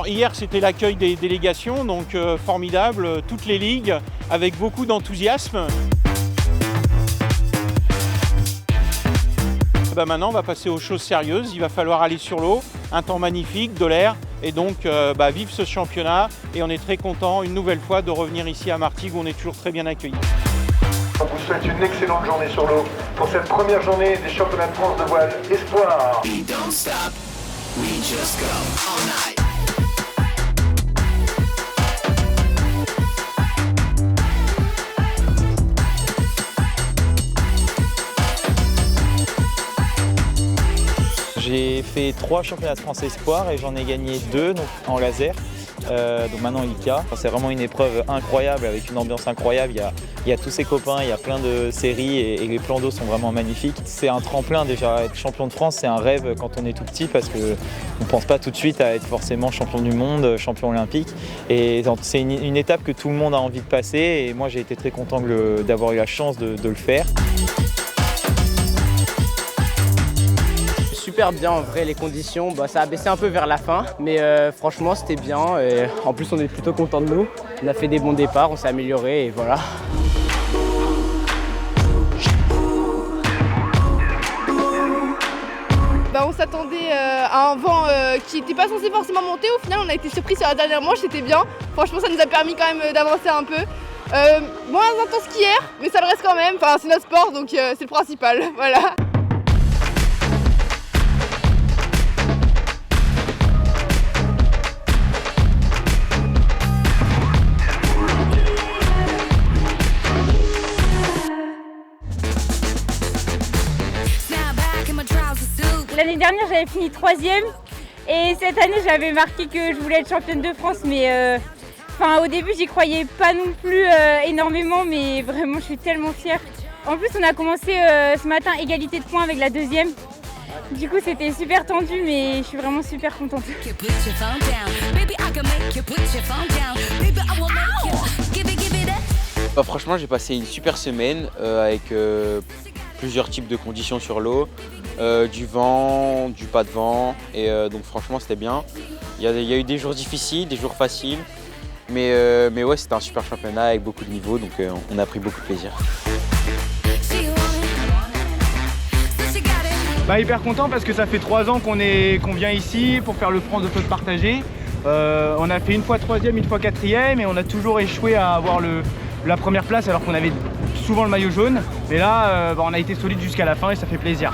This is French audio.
Alors hier c'était l'accueil des délégations, donc formidable, toutes les ligues avec beaucoup d'enthousiasme. Maintenant on va passer aux choses sérieuses, il va falloir aller sur l'eau, un temps magnifique, de l'air, et donc vive ce championnat, et on est très content une nouvelle fois de revenir ici à Martigues où on est toujours très bien accueillis. On vous souhaite une excellente journée sur l'eau pour cette première journée des championnats de France de voile Espoir. J'ai fait 3 championnats de France Espoir et j'en ai gagné 2 donc, en laser. Donc maintenant ICA. C'est vraiment une épreuve incroyable avec une ambiance incroyable. Il y a tous ses copains, il y a plein de séries et les plans d'eau sont vraiment magnifiques. C'est un tremplin déjà, être champion de France c'est un rêve quand on est tout petit parce qu'on ne pense pas tout de suite à être forcément champion du monde, champion olympique. Et c'est une étape que tout le monde a envie de passer et moi j'ai été très content d'avoir eu la chance de le faire. Super bien en vrai les conditions, ça a baissé un peu vers la fin mais franchement c'était bien et en plus on est plutôt content de nous. On a fait des bons départs, on s'est amélioré et voilà. On s'attendait à un vent qui n'était pas censé forcément monter, au final on a été surpris sur la dernière manche, c'était bien. Franchement ça nous a permis quand même d'avancer un peu. Moins intense qu'hier mais ça le reste quand même, c'est notre sport donc c'est le principal, voilà. L'année dernière j'avais fini 3e et cette année j'avais marqué que je voulais être championne de France mais au début j'y croyais pas non plus énormément mais vraiment je suis tellement fière. En plus on a commencé ce matin égalité de points avec la 2e. Du coup c'était super tendu mais je suis vraiment super contente. Franchement j'ai passé une super semaine avec plusieurs types de conditions sur l'eau, du vent, du pas de vent et donc franchement c'était bien. Il y a eu des jours difficiles, des jours faciles mais ouais c'était un super championnat avec beaucoup de niveaux donc on a pris beaucoup de plaisir. Hyper content parce que ça fait 3 ans qu'on vient ici pour faire le France de flotte partagée. On a fait une fois 3e, une fois 4e et on a toujours échoué à avoir la première place alors qu'on avait souvent le maillot jaune. Mais là, on a été solide jusqu'à la fin et ça fait plaisir.